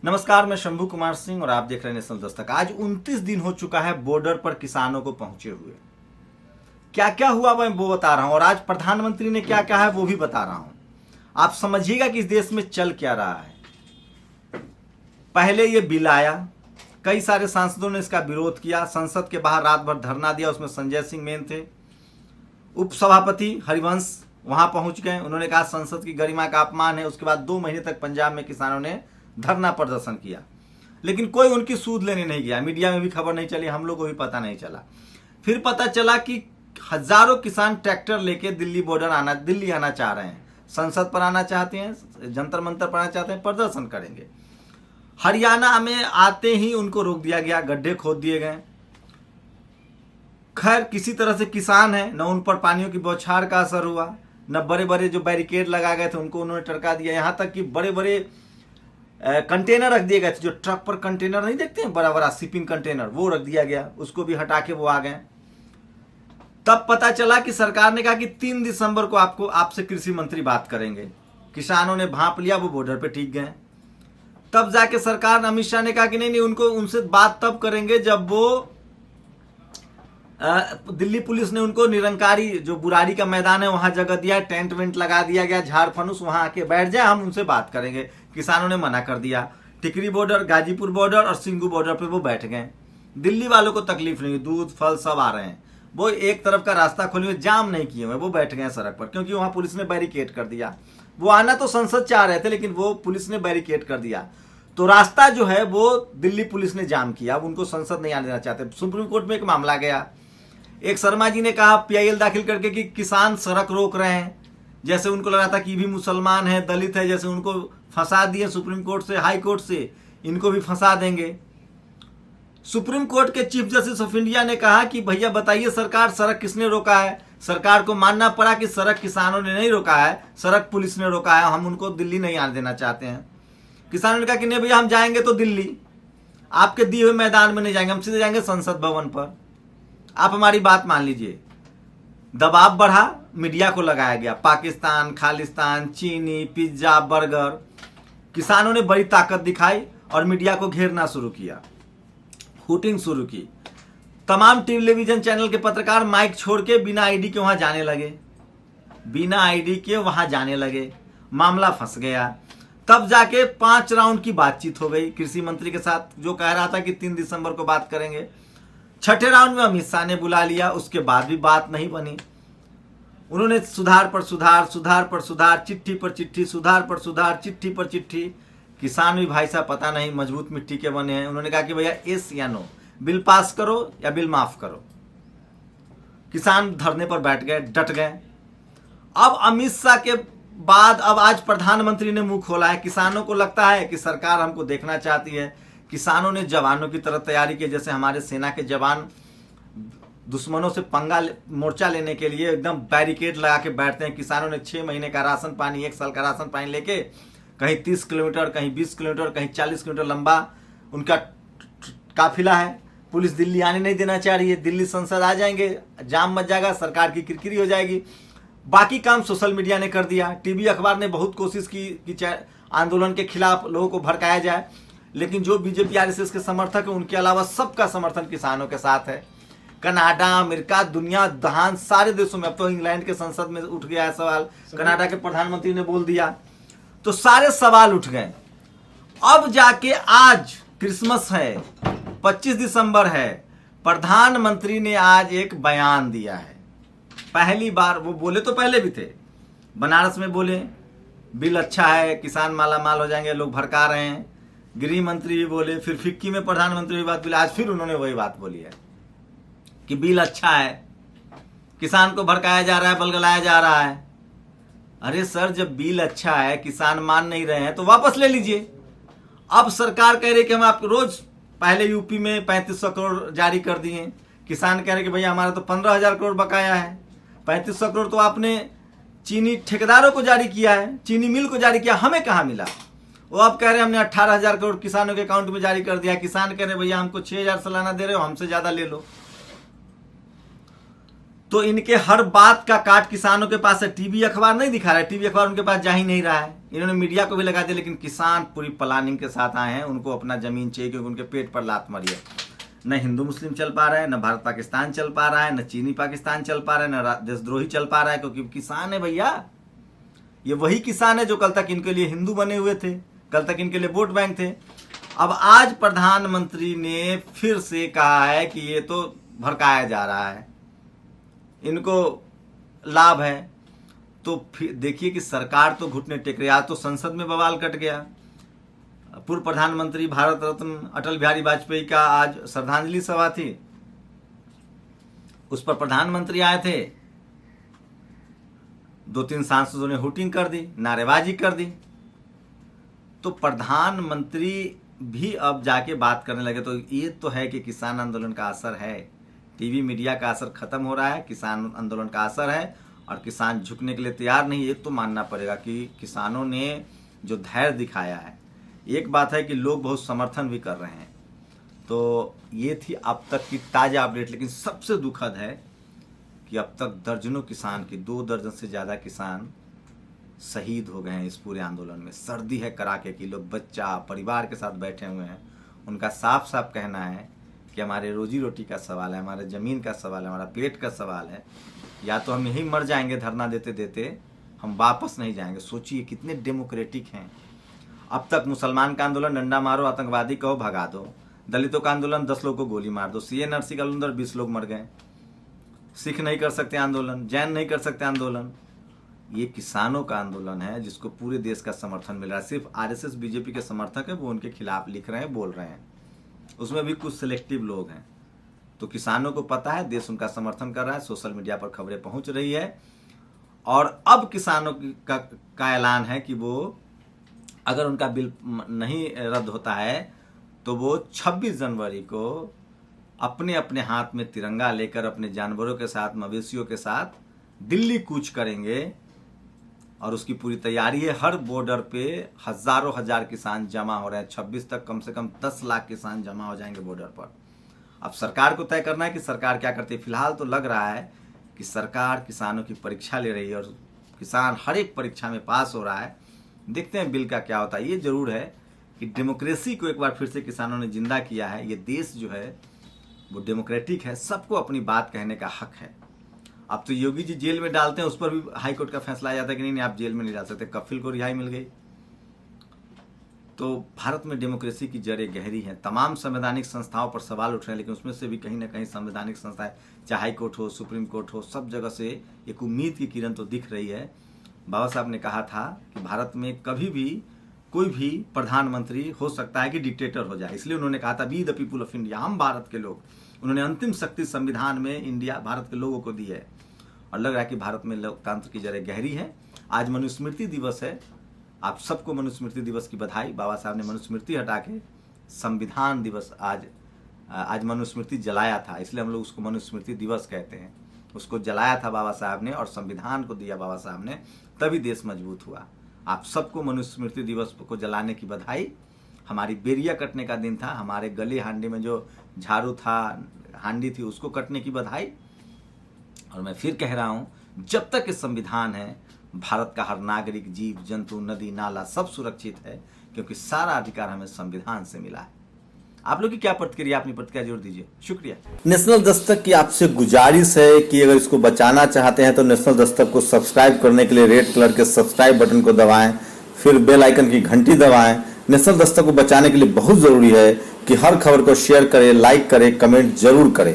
नमस्कार, मैं शंभू कुमार सिंह और आप देख रहे हैं नेशनल दस्तक। आज 29 दिन हो चुका है बॉर्डर पर किसानों को पहुंचे हुए। क्या क्या हुआ मैं वो बता रहा हूं और आज प्रधानमंत्री ने क्या कहा है वो भी बता रहा हूं। आप समझिएगा कि इस देश में चल क्या रहा है। पहले ये बिल आया, कई सारे सांसदों ने इसका विरोध किया, संसद के बाहर रात भर धरना दिया। उसमें संजय सिंह मेन थे, उपसभापति हरिवंश वहां पहुंच गए। उन्होंने कहा संसद की गरिमा का अपमान है। उसके बाद 2 महीने तक पंजाब में किसानों ने धरना प्रदर्शन किया, लेकिन कोई उनकी सूद लेने नहीं गया। मीडिया में भी खबर नहीं चली, हम लोग को भी पता नहीं चला। फिर पता चला कि हजारों किसान ट्रैक्टर लेके दिल्ली आना चाह रहे हैं, संसद पर आना चाहते हैं, जंतर मंतर पर आना चाहते हैं, प्रदर्शन करेंगे। हरियाणा में आते ही उनको रोक दिया गया, गड्ढे खोद दिए गए। खैर किसी तरह से किसान है, न उन पर पानियों की बौछार का असर हुआ, न बड़े बड़े जो बैरिकेड लगा गए थे उनको उन्होंने टरका दिया। यहाँ तक कि बड़े बड़े कंटेनर रख दिए गए थे, जो ट्रक पर कंटेनर नहीं देखते हैं, बड़ा बड़ा शिपिंग कंटेनर, वो रख दिया गया, उसको भी हटा के वो आ गए। तब पता चला कि सरकार ने कहा कि 3 दिसंबर को आपसे कृषि मंत्री बात करेंगे। किसानों ने भांप लिया, वो बॉर्डर पे टिक गए। तब जाके सरकार अमित शाह ने कहा कि नहीं उनको उनसे बात तब करेंगे जब वो दिल्ली पुलिस ने उनको निरंकारी जो बुराड़ी का मैदान है वहां जगह दिया, टेंट वेंट लगा दिया गया, झाड़ फनुस, वहां आके बैठ जाए, हम उनसे बात करेंगे। किसानों ने मना कर दिया। टिकरी बॉर्डर, गाजीपुर बॉर्डर और सिंगू बॉर्डर पे वो बैठ गए। दिल्ली वालों को तकलीफ नहीं, दूध फल सब आ रहे हैं, वो एक तरफ का रास्ता खोले हुए, जाम नहीं किए हुए, वो बैठ गए सड़क पर, क्योंकि वहां पुलिस ने बैरिकेड कर दिया। वो आना तो संसद चाह रहे थे, लेकिन वो पुलिस ने बैरिकेड कर दिया, तो रास्ता जो है वो दिल्ली पुलिस ने जाम किया। अब उनको संसद नहीं आने देना चाहते। सुप्रीम कोर्ट में एक मामला गया, एक शर्मा जी ने कहा पीआईएल दाखिल करके कि किसान सड़क रोक रहे हैं, जैसे उनको लगा था कि भी मुसलमान है, दलित है, जैसे उनको फंसा दिए सुप्रीम कोर्ट से, हाई कोर्ट से, इनको भी फंसा देंगे। सुप्रीम कोर्ट के चीफ जस्टिस ऑफ इंडिया ने कहा कि भैया बताइए सरकार, सड़क किसने रोका है? सरकार को मानना पड़ा कि सड़क किसानों ने नहीं रोका है, सड़क पुलिस ने रोका है, हम उनको दिल्ली नहीं आने देना चाहते हैं। किसानों ने कहा कि नहीं भैया हम जाएंगे तो दिल्ली, आपके दिए हुए मैदान में नहीं जाएंगे, हम सीधे जाएंगे संसद भवन पर, आप हमारी बात मान लीजिए। दबाव बढ़ा, मीडिया को लगाया गया, पाकिस्तान, खालिस्तान, चीनी, पिज्जा, बर्गर। किसानों ने बड़ी ताकत दिखाई और मीडिया को घेरना शुरू किया, हुटिंग शुरू की। तमाम टेलीविजन चैनल के पत्रकार माइक छोड़ के बिना आईडी के वहां जाने लगे, बिना आईडी के वहां जाने लगे। मामला फंस गया। तब जाके 5 राउंड की बातचीत हो गई कृषि मंत्री के साथ, जो कह रहा था कि 3 दिसंबर को बात करेंगे। 6ठे राउंड में अमित शाह ने बुला लिया, उसके बाद भी बात नहीं बनी। उन्होंने सुधार पर सुधार, सुधार पर सुधार, चिट्ठी पर चिट्ठी, सुधार पर सुधार, चिट्ठी पर चिट्ठी। किसान भी भाई साहब पता नहीं मजबूत मिट्टी के बने हैं। उन्होंने कहा कि भैया यस या नो, बिल पास करो या बिल माफ करो। किसान धरने पर बैठ गए, डट गए। अब अमित शाह के बाद अब आज प्रधानमंत्री ने मुंह खोला है। किसानों को लगता है कि सरकार हमको देखना चाहती है। किसानों ने जवानों की तरह तैयारी की, जैसे हमारे सेना के जवान दुश्मनों से मोर्चा लेने के लिए एकदम बैरिकेड लगा के बैठते हैं। किसानों ने 6 महीने का राशन पानी, 1 साल का राशन पानी लेके कहीं 30 किलोमीटर, कहीं 20 किलोमीटर, कहीं 40 किलोमीटर लंबा उनका काफिला है। पुलिस दिल्ली आने नहीं देना चाह रही है। दिल्ली संसद आ जाएंगे, जाम मच जाएगा, सरकार की किरकिरी हो जाएगी। बाकी काम सोशल मीडिया ने कर दिया। टीवी अखबार ने बहुत कोशिश की कि आंदोलन के खिलाफ लोगों को भड़काया जाए, लेकिन जो बीजेपी आरएसएस के समर्थक है उनके अलावा सबका समर्थन किसानों के साथ है। कनाडा, अमेरिका, दुनिया दहान सारे देशों में, अब तो इंग्लैंड के संसद में उठ गया है सवाल, कनाडा के प्रधानमंत्री ने बोल दिया, तो सारे सवाल उठ गए। अब जाके आज क्रिसमस है, 25 दिसंबर है, प्रधानमंत्री ने आज एक बयान दिया है। पहली बार वो बोले तो पहले भी थे, बनारस में बोले बिल अच्छा है, किसान माला माल हो जाएंगे, लोग भड़का रहे हैं। गृह मंत्री भी बोले, फिर फिक्की में प्रधानमंत्री भी बात बोले, आज फिर उन्होंने वही बात बोली है कि बिल अच्छा है, किसान को भड़काया जा रहा है, बलगलाया जा रहा है। अरे सर, जब बिल अच्छा है, किसान मान नहीं रहे हैं तो वापस ले लीजिए। अब सरकार कह रही कि हम आपको रोज, पहले यूपी में 3500 करोड़ जारी कर दिए, किसान कह रहे कि भैया हमारा तो 15,000 करोड़ बकाया है। 3500 करोड़ तो आपने चीनी ठेकेदारों को जारी किया है, चीनी मिल को जारी किया, हमें कहाँ मिला? वो अब कह रहे हैं हमने 18,000 करोड़ किसानों के अकाउंट में जारी कर दिया। किसान कह रहे भैया हमको 6,000 सालाना दे रहे हो, हमसे ज्यादा ले लो। तो इनके हर बात का काट किसानों के पास है। टीवी अखबार नहीं दिखा रहा है, टीवी अखबार उनके पास जा ही नहीं रहा है। इन्होंने मीडिया को भी लगा दिया, लेकिन किसान पूरी प्लानिंग के साथ आए हैं। उनको अपना जमीन चाहिए क्योंकि उनके पेट पर लात मरी है। न हिंदू मुस्लिम चल पा रहा है, न भारत पाकिस्तान चल पा रहा है, न चीनी पाकिस्तान चल पा रहा है, न देशद्रोही चल पा रहा है, क्योंकि किसान है भैया। ये वही किसान है जो कल तक इनके लिए हिंदू बने हुए थे, कल तक इनके लिए वोट बैंक थे। अब आज प्रधानमंत्री ने फिर से कहा है कि ये तो भड़काया जा रहा है, इनको लाभ है। तो फिर देखिए कि सरकार तो घुटने टेक रही है। आज तो संसद में बवाल कट गया। पूर्व प्रधानमंत्री भारत रत्न अटल बिहारी वाजपेयी का आज श्रद्धांजलि सभा थी, उस पर प्रधानमंत्री आए थे। 2-3 सांसदों ने हुटिंग कर दी, नारेबाजी कर दी। तो प्रधानमंत्री भी अब जाके बात करने लगे। तो ये तो है कि किसान आंदोलन का असर है, टीवी मीडिया का असर खत्म हो रहा है, किसान आंदोलन का असर है और किसान झुकने के लिए तैयार नहीं। एक तो मानना पड़ेगा कि किसानों ने जो धैर्य दिखाया है। एक बात है कि लोग बहुत समर्थन भी कर रहे हैं। तो ये थी अब तक की ताज़ा अपडेट। लेकिन सबसे दुखद है कि अब तक दर्जनों किसान की 2 दर्जन से ज़्यादा किसान शहीद हो गए हैं इस पूरे आंदोलन में। सर्दी है कड़ाके की, लोग बच्चा परिवार के साथ बैठे हुए हैं। उनका साफ साफ कहना है कि हमारे रोजी रोटी का सवाल है, हमारे ज़मीन का सवाल है, हमारा पेट का सवाल है। या तो हम यहीं मर जाएंगे धरना देते देते, हम वापस नहीं जाएंगे। सोचिए कितने डेमोक्रेटिक हैं। अब तक मुसलमान का आंदोलन डंडा मारो, आतंकवादी कहो भगा दो। दलितों का आंदोलन 10 लोग को गोली मार दो। CNRC का अंदर 20 लोग मर गए। सिख नहीं कर सकते आंदोलन, जैन नहीं कर सकते आंदोलन। ये किसानों का आंदोलन है जिसको पूरे देश का समर्थन मिल रहा है। सिर्फ RSS BJP के समर्थक है वो उनके खिलाफ लिख रहे हैं, बोल रहे हैं। उसमें भी कुछ सिलेक्टिव लोग हैं। तो किसानों को पता है देश उनका समर्थन कर रहा है, सोशल मीडिया पर खबरें पहुंच रही है। और अब किसानों का ऐलान है कि वो अगर उनका बिल नहीं रद्द होता है तो वो 26 जनवरी को अपने अपने हाथ में तिरंगा लेकर अपने जानवरों के साथ, मवेशियों के साथ दिल्ली कूच करेंगे। और उसकी पूरी तैयारी है। हर बॉर्डर पे हजारों हजार किसान जमा हो रहे हैं। 26 तक कम से कम 10 लाख किसान जमा हो जाएंगे बॉर्डर पर। अब सरकार को तय करना है कि सरकार क्या करती है। फिलहाल तो लग रहा है कि सरकार किसानों की परीक्षा ले रही है और किसान हर एक परीक्षा में पास हो रहा है। देखते हैं बिल का क्या होता है। ये जरूर है कि डेमोक्रेसी को एक बार फिर से किसानों ने जिंदा किया है। ये देश जो है वो डेमोक्रेटिक है, सबको अपनी बात कहने का हक है। अब तो योगी जी जेल में डालते हैं, उस पर भी हाई कोर्ट का फैसला आ जाता है कि नहीं आप जेल में नहीं डाल सकते। कफिल को रिहाई मिल गई। तो भारत में डेमोक्रेसी की जड़ें गहरी हैं। तमाम संवैधानिक संस्थाओं पर सवाल उठ रहे हैं, लेकिन उसमें से भी कहीं ना कहीं संवैधानिक संस्थाएं, चाहे हाई कोर्ट हो, सुप्रीम कोर्ट हो, सब जगह से एक उम्मीद की किरण तो दिख रही है। बाबा साहब ने कहा था कि भारत में कभी भी कोई भी प्रधानमंत्री हो सकता है कि डिक्टेटर हो जाए, इसलिए उन्होंने कहा था we the people of India, हम भारत के लोग। उन्होंने अंतिम शक्ति संविधान में इंडिया भारत के लोगों को दी है और लग रहा है कि भारत में लोकतंत्र की जड़ें गहरी है। आज मनुस्मृति दिवस है, आप सबको मनुस्मृति दिवस की बधाई। बाबा साहब ने मनुस्मृति हटा के संविधान दिवस आज मनुस्मृति जलाया था, इसलिए हम लोग उसको मनुस्मृति दिवस कहते हैं। उसको जलाया था बाबा साहब ने और संविधान को दिया बाबा साहब ने, तभी देश मजबूत हुआ। आप सबको मनुस्मृति दिवस को जलाने की बधाई। हमारी बेरिया कटने का दिन था, हमारे गले हांडी में जो झाड़ू था, हांडी थी, उसको कटने की बधाई। और मैं फिर कह रहा हूं, जब तक ये संविधान है भारत का हर नागरिक, जीव जंतु, नदी नाला सब सुरक्षित है, क्योंकि सारा अधिकार हमें संविधान से मिला है। आप लोग की क्या प्रतिक्रिया, अपनी प्रतिक्रिया जरूर दीजिए। शुक्रिया। नेशनल दस्तक की आपसे गुजारिश है कि अगर इसको बचाना चाहते हैं तो नेशनल दस्तक को सब्सक्राइब करने के लिए रेड कलर के सब्सक्राइब बटन को दबाएं, फिर बेल आइकन की घंटी दबाएं। नेशनल दस्तक को बचाने के लिए बहुत जरूरी है कि हर खबर को शेयर करें, लाइक करें, कमेंट जरूर करें।